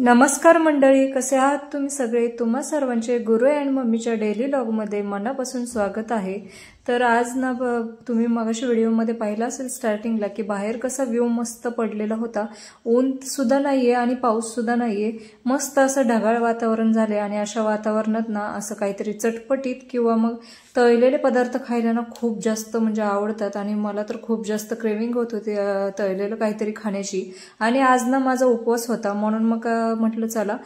नमस्कार मंडळी, कसे आहात तुम्ही सगळे? तुम्हा सर्वांचे गुरु अँड मम्मीच्या डेली व्लॉगमध्ये मनापासून स्वागत आहे। तर आज ना तुम्ही मगाशी व्हिडिओमध्ये पाहिलं असेल स्टार्टिंगला की बाहेर कसा व्ह्यू मस्त पडलेला होता। ऊन सुद्धा नाहीये आणि पाऊस सुद्धा नाहीये, मस्त असं ढगाळ वातावरण झाले। आणि अशा वातावरणात ना असं काहीतरी चटपटीत किंवा मग तळलेले पदार्थ खायला ना खूप जास्त म्हणजे आवडतात। आणि मला तर खूप जास्त क्रेविंग होत होती तळलेलं काहीतरी खाण्याची। आणि आज ना माझा उपवास होता, म्हणून मग म्हटलं चला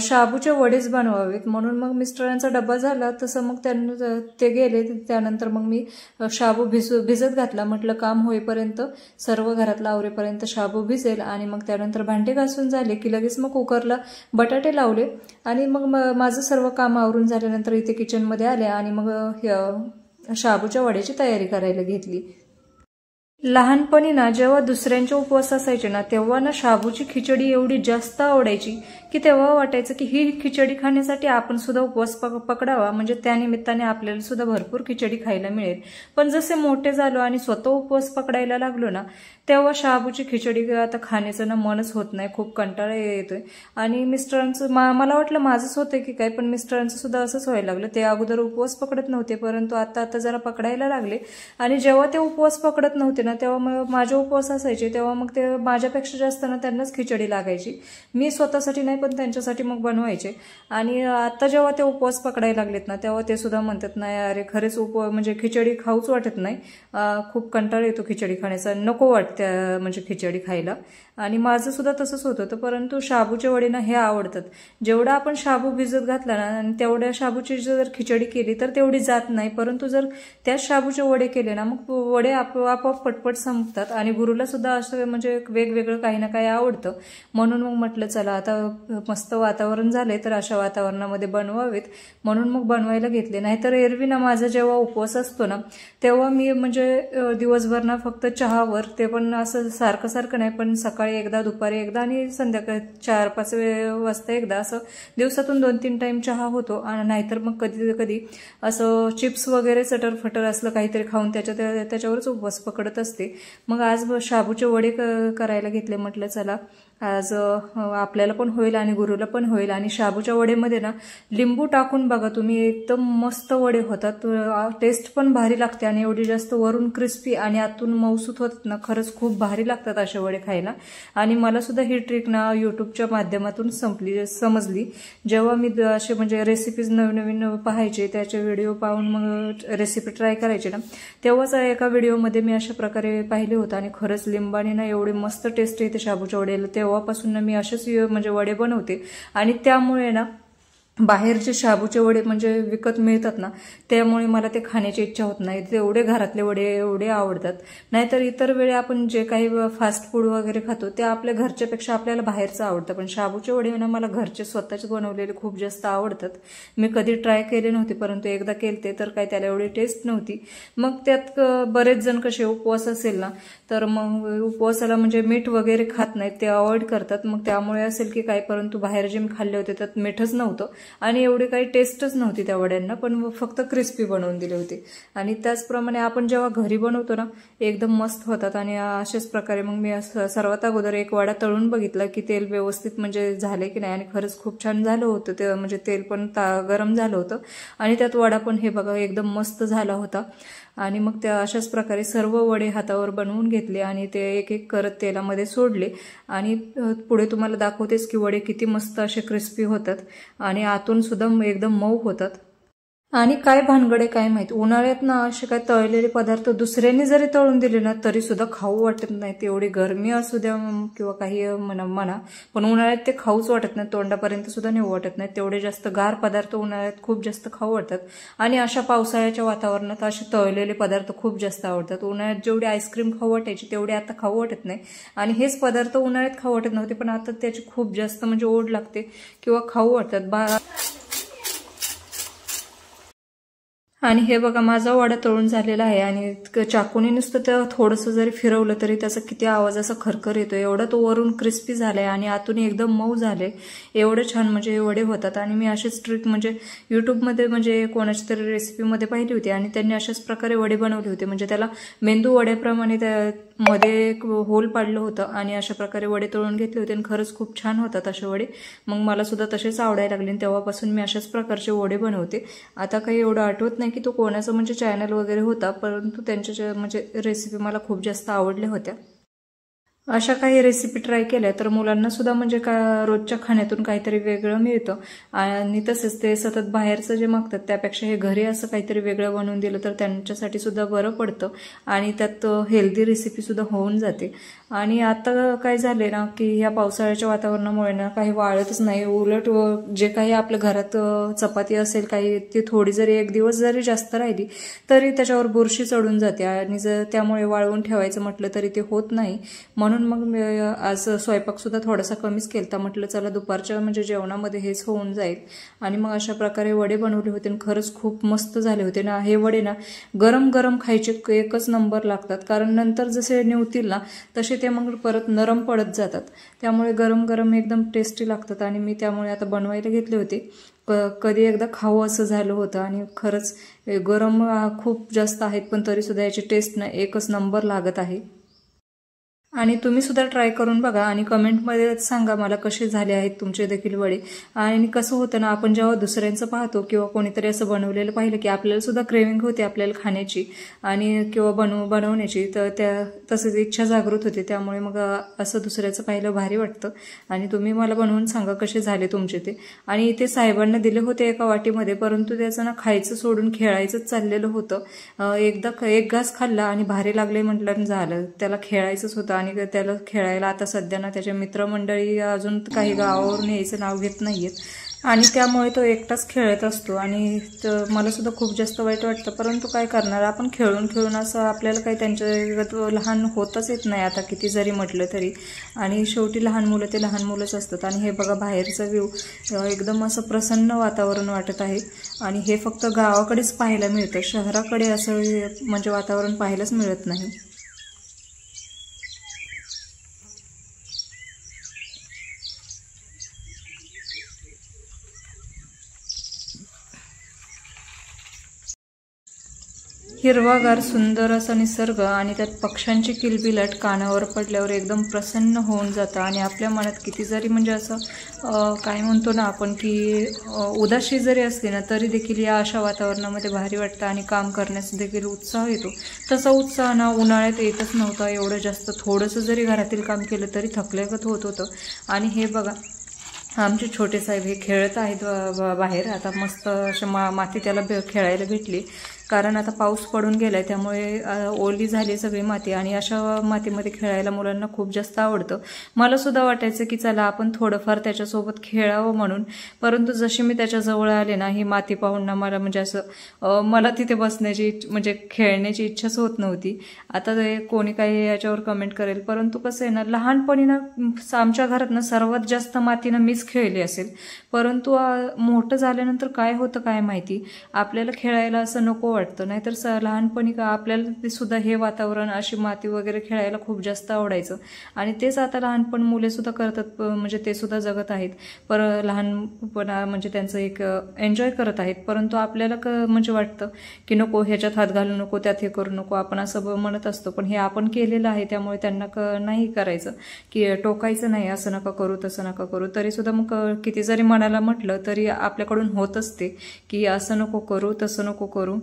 शाबूचे वडेच बनवावेत। म्हणून मग मिस्टरांचा डब्बा झाला तसं मग त्यांना ते गेले, त्यानंतर मग मी शाबू भिजत घातला। म्हटलं काम होईपर्यंत सर्व घरातलं आवरेपर्यंत शाबू भिजेल आणि मग त्यानंतर भांडे घासून झाले की लगेच मग कुकरला बटाटे लावले। आणि मग माझं सर्व काम आवरून झाल्यानंतर इथे किचनमध्ये आले आणि मग शाबूच्या वड्याची तयारी करायला घेतली। लहानपणी ना जेव्हा दुसऱ्यांचे उपवास असायचे ना तेव्हा ना शाबूची खिचडी एवढी जास्त आवडायची की तेव्हा वाटायचं की ही खिचडी खाण्यासाठी आपण सुद्धा उपवास पकडावा, म्हणजे त्या निमित्ताने आपल्याला सुद्धा भरपूर खिचडी खायला मिळेल। पण जसे मोठे झालो आणि स्वतः उपवास पकडायला लागलो ना तेव्हा शाबूची खिचडी आता खाण्याचं ना मनच होत नाही, खूप कंटाळा येतोय। आणि मिस्टरांचं मला वाटलं माझंच होतंय की काय, पण मिस्टरांचं सुद्धा असंच व्हायला लागलं। ते अगोदर उपवास पकडत नव्हते परंतु आता जरा पकडायला लागले। आणि जेव्हा ते उपवास पकडत नव्हते ना तेव्हा मग माझे उपवास असायचे तेव्हा मग ते माझ्यापेक्षा जास्त ना त्यांनाच खिचडी लागायची। मी स्वतःसाठी नाही पण त्यांच्यासाठी मग बनवायचे। आणि आता जेव्हा ते उपवास पकडायला लागलेत ना तेव्हा ते सुद्धा म्हणतात नाही अरे खरेच म्हणजे खिचडी खाऊच वाटत नाही, खूप कंटाळा येतो खिचडी खाण्याचा, नको वाटते म्हणजे खिचडी खायला। आणि माझं सुद्धा तसंच होत होतं, परंतु शाबूचे वडे ना हे आवडतात। जेवढा आपण शाबू भिजत घातला ना आणि तेवढ्या शाबूची जर खिचडी केली तर तेवढी जात नाही, परंतु जर त्याच शाबूचे वडे केले ना मग वडे आपोआप पटपट संपतात। आणि गुरुला सुद्धा असं म्हणजे वेगवेगळं काही ना काही आवडतं, म्हणून मग म्हटलं चला आता मस्त वातावरण झालंय तर अशा वातावरणामध्ये बनवावेत, म्हणून मग बनवायला घेतले। नाहीतर एरवी ना माझा जेव्हा उपवास असतो ना तेव्हा मी म्हणजे दिवसभर ना फक्त चहावर, ते पण असं सारखं नाही पण सकाळी एकदा, दुपारी एकदा आणि संध्याकाळी 4-5 वाजता एकदा, असं दिवसातून 2-3 टाइम चहा होतो। आणि नाहीतर मग कधी कधी असं चिप्स वगैरे चटरफटर असलं काहीतरी खाऊन त्याच्यावरच उपवास पकडत असते। मग आज शाबूचे वडे करायला घेतले, म्हटलं चला आज आपल्याला पण होईल आणि गुरुला पण होईल। आणि शाबूच्या वडेमध्ये ना लिंबू टाकून बघा तुम्ही, एकदम मस्त वडे होतात, टेस्ट पण भारी लागते आणि एवढी जास्त वरून क्रिस्पी आणि आतून मऊसूत होतात ना, खरंच खूप भारी लागतात असे वडे खायला। आणि मला सुद्धा ही ट्रिक ना युट्यूबच्या माध्यमातून समजली। जेव्हा मी असे म्हणजे रेसिपीज नवीन पाहायचे, त्याचे व्हिडिओ पाहून मग रेसिपी ट्राय करायचे ना तेव्हाच एका व्हिडिओमध्ये मी अशा प्रकारे पाहिले होतं आणि खरंच लिंबाने ना एवढी मस्त टेस्ट येते शाबूच्या वड्याला। तेव्हापासून ना मी असेच म्हणजे वडे बनवते। आणि त्यामुळे ना बाहेरचे शाबूचे वडे म्हणजे विकत मिळतात ना त्यामुळे मला ते खाण्याची इच्छा होत नाही, तेवढे घरातले वडे एवढे आवडतात। नाहीतर इतर वेळी आपण जे काही फास्ट फूड वगैरे खातो ते आपल्या घरच्यापेक्षा आपल्याला बाहेरचं आवडतं, पण शाबूचे वडे ना मला घरचे स्वतःचे बनवलेले खूप जास्त आवडतात। मी कधी ट्राय केले नव्हते परंतु एकदा केलते तर काय त्याला एवढी टेस्ट नव्हती। मग त्यात बरेच जण कसे उपवास असेल ना तर मग उपवासाला म्हणजे मीठ वगैरे खात नाहीत, ते अवॉइड करतात, मग त्यामुळे असेल की काय, परंतु बाहेर जे मी खाल्ले होते त्यात मीठच नव्हतं आणि एवढी काही टेस्टच नव्हती त्या वड्यांना, पण फक्त क्रिस्पी बनवून दिले होते। आणि त्याचप्रमाणे आपण जेव्हा घरी बनवतो ना एकदम मस्त होतात। आणि अशाच प्रकारे मग मी सर्वात अगोदर एक वडा तळून बघितला की तेल व्यवस्थित म्हणजे झाले की नाही, आणि खरंच खूप छान झालं होतं ते, म्हणजे तेल पण गरम झालं होतं आणि त्यात वडा पण हे बघा एकदम मस्त झाला होता। आणि मग त्या अशाच प्रकारे सर्व वडे हातावर बनवून घेतले आणि ते एक एक करत तेलामध्ये सोडले। आणि पुढे तुम्हाला दाखवतेच की वडे किती मस्त असे क्रिस्पी होतात आणि आतून सुद्धा एकदम मऊ होतात। आणि काय भानगडे काय माहित, उन्हाळ्यात ना असे काय तळलेले पदार्थ दुसऱ्यांनी जरी तळून दिले ना तरी सुद्धा खाऊ वाटत नाही, तेवढी गरमी असू द्या किंवा काही म्हणा, पण उन्हाळ्यात ते खाऊच वाटत नाही, तोंडापर्यंत सुद्धा नेऊ वाटत नाही, तेवढे जास्त गार पदार्थ उन्हाळ्यात खूप जास्त खाऊ वाटतात। आणि अशा पावसाळ्याच्या वातावरणात असे तळलेले पदार्थ खूप जास्त आवडतात। उन्हाळ्यात जेवढी आईस्क्रीम खाऊ वाटायची तेवढी आता खाऊ वाटत नाही, आणि हेच पदार्थ उन्हाळ्यात खाऊ वाटत नव्हते पण आता त्याची खूप जास्त म्हणजे ओढ लागते किंवा खाऊ वाटतात। आणि हे बघा माझा वडा तळून झालेला आहे आणि चाकूने नुसतं त्या थोडंसं जरी फिरवलं तरी त्याचा किती आवाज असा खरखर येतो, एवढा तो वरून क्रिस्पी झालाय आणि आतून एकदम मऊ झाले. एवढे छान म्हणजे वडे होतात. आणि मी अशीच ट्रिक म्हणजे युट्यूबमध्ये म्हणजे कोणाची तरी रेसिपीमध्ये पाहिली होती आणि त्यांनी अशाच प्रकारे वडे बनवले होते. म्हणजे त्याला मेंदू वड्याप्रमाणे मध्ये एक होल पाडलं होतं आणि अशा प्रकारे वडे तळून घेतले होते आणि खरंच खूप छान होतात असे वडे. मग मला सुद्धा तसेच आवडायला लागले आणि तेव्हापासून मी अशाच प्रकारचे वडे बनवते. आता काही एवढं आठवत नाही की तो कोणाचा म्हणजे चॅनल वगैरे होता, परंतु त्यांच्या म्हणजे रेसिपी मला खूप जास्त आवडल्या होत्या. अशा काही रेसिपी ट्राय केल्या तर मुलांना सुद्धा म्हणजे रोजच्या खाण्यातून काहीतरी वेगळं मिळतं आणि तसेच ते सतत बाहेरचं जे मागतात त्यापेक्षा हे घरी असं काहीतरी वेगळं बनवून दिलं तर त्यांच्यासाठी सुद्धा बरं पडतं आणि त्यात हेल्दी रेसिपी सुद्धा होऊन जाते. आणि आता काय झाले ना की ह्या पावसाळ्याच्या वातावरणामुळे ना काही वाळतच नाही. उलट जे काही आपल्या घरात चपाती असेल काही ती थोडी जरी एक दिवस जरी जास्त राहिली तरी त्याच्यावर बुरशी चढून जाते आणि जर त्यामुळे वाळवून ठेवायचं म्हटलं तरी ते होत नाही. म्हणून मग मी आज स्वयंपाक सुद्धा थोडासा कमीच केलता. म्हटलं चला दुपारच्या म्हणजे जेवणामध्ये हेच होऊन जाईल. आणि मग अशा प्रकारे वडे बनवले होते आणि खरंच खूप मस्त झाले होते ना. हे वडे ना गरम गरम खायचे एकच नंबर लागतात, कारण नंतर जसे निवतील ना तसे ते मग परत नरम पडत जातात. त्यामुळे गरम गरम एकदम टेस्टी लागतात आणि मी त्यामुळे आता बनवायला घेतले होते. कधी एकदा खावं असं झालं होतं आणि खरंच गरम खूप जास्त आहेत पण तरी सुद्धा याची टेस्ट ना एकच नंबर लागत आहे. आणि तुम्ही सुद्धा ट्राय करून बघा आणि कमेंटमध्ये सांगा मला कसे झाले आहेत तुमचे देखील वडे. आणि कसं होतं ना, आपण जेव्हा दुसऱ्यांचं पाहतो किंवा कोणीतरी असं बनवलेलं पाहिलं की आपल्याला सुद्धा क्रेविंग होते आपल्याला खाण्याची आणि किंवा बनवण्याची, तर तसंच इच्छा जागृत होते. त्यामुळे मग असं दुसऱ्याचं पाहिलं भारी वाटतं. आणि तुम्ही मला बनवून सांगा कसे झाले तुमचे ते. आणि इथे साहेबांना दिले होते एका वाटीमध्ये, परंतु त्याचं ना खायचं सोडून खेळायचंच चाललेलं होतं. एकदा एक घास खाल्ला आणि भारी लागले म्हटलं झालं, त्याला खेळायचंच होतं. आणि त्याला खेळायला आता सध्या ना त्याच्या मित्रमंडळी अजून काही गावावरून यायचं नाव घेत नाहीयेत आणि त्यामुळे तो एकटाच खेळत असतो. आणि मला सुद्धा खूप जास्त वाईट वाटतं, परंतु काय करणार, आपण खेळून खेळून असं आपल्याला काही त्यांच्या लहान होतच येत नाही आता किती जरी म्हटलं तरी. आणि शेवटी लहान मुलं ते लहान मुलंच असतात. आणि हे बघा बाहेरचा व्ह्यू एकदम असं प्रसन्न वातावरण वाटत आहे आणि हे फक्त गावाकडेच पाहायला मिळतं, शहराकडे असं म्हणजे वातावरण पाहायलाच मिळत नाही. हिरवागार सुंदर असा निसर्ग आणि त्यात पक्ष्यांची किलबिलाट कानावर पडल्यावर एकदम प्रसन्न होऊन जातं. आणि आपल्या मनात किती जरी म्हणजे असं काय म्हणतो ना आपण की उदासी जरी असली ना तरी देखील या अशा वातावरणामध्ये भारी वाटतं आणि काम करण्यास देखील उत्साह येतो. तसा उत्साह ना उन्हाळ्यात येतच नव्हता एवढं जास्त. थोडंसं जरी घरातील काम केलं तरी थकल्यागत होत होतं. आणि हे बघा आमचे छोटे साहेब हे खेळत आहेत बाहेर. आता मस्त अशा माती त्याला खेळायला भेटली, कारण आता पाऊस पडून गेलाय त्यामुळे ओली झाली सगळी माती आणि अशा मातीमध्ये खेळायला मुलांना खूप जास्त आवडतं. मला सुद्धा वाटायचं की चला आपण थोडंफार त्याच्यासोबत खेळावं म्हणून, परंतु जशी मी त्याच्या जवळ आले ना ही माती पाहून ना मला म्हणजे असं मला तिथे बसण्याची म्हणजे खेळण्याची इच्छाच होत नव्हती. आता कोणी काही याच्यावर कमेंट करेल, परंतु कसं आहे ना लहानपणी ना आमच्या घरात ना सर्वात जास्त मातीनं मीच खेळली असेल, परंतु मोठं झाल्यानंतर काय होतं काय माहिती आपल्याला खेळायला असं नको वाटतं. नाहीतर लहानपणी का आपल्याला ते सुद्धा हे वातावरण अशी माती वगैरे खेळायला खूप जास्त आवडायचं. आणि तेच आता लहानपण मुले सुद्धा करतात, म्हणजे ते सुद्धा जगत आहेत लहानपणा म्हणजे त्यांचं एक एन्जॉय करत आहेत. परंतु आपल्याला म्हणजे वाटतं की नको ह्याच्यात हात घालू नको, त्यात हे करू नको, आपण असं म्हणत असतो. पण हे आपण केलेलं आहे त्यामुळे त्यांना नाही करायचं की टोकायचं नाही, असं नका करू तसं नका करू. तरी सुद्धा मग किती जरी मनाला म्हटलं तरी आपल्याकडून होत असते की असं नको करू तसं नको करू.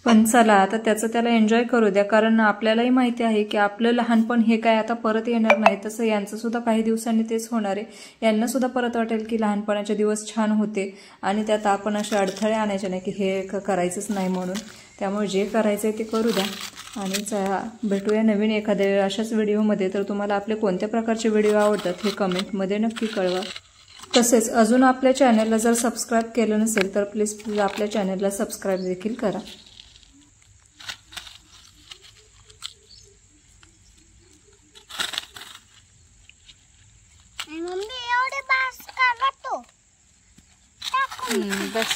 पण चला आता त्याला एन्जॉय करू द्या, कारण आपल्यालाही माहिती आहे की आपलं लहानपण हे काय आता परत येणार नाही. तसं यांचं सुद्धा काही दिवसांनी तेच होणार आहे. यांना सुद्धा परत वाटेल की लहानपणाचे दिवस छान होते आणि त्यात आपण असे अडथळे आणायचे नाही की हे करायचंच नाही म्हणून. त्यामुळे जे करायचंय ते करू द्या. आणि भेटूया नवीन एखाद्या अशाच व्हिडिओमध्ये. तर तुम्हाला आपले कोणत्या प्रकारचे व्हिडिओ आवडतात हे कमेंटमध्ये नक्की कळवा. तसेच अजून आपल्या चॅनलला जर सबस्क्राईब केलं नसेल तर प्लीज आपल्या चॅनलला सबस्क्राईब देखील करा. बस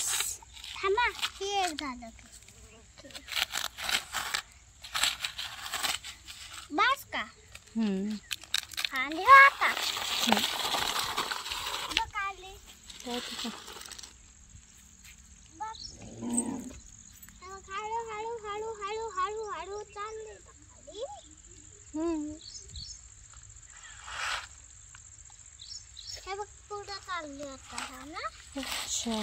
थांबा, हे एक झालं. बस का आणि आता बघ आले हळू हळू हळू हळू हळू हळू चालले हे बघ पुढं चालले आता हा ना. अच्छा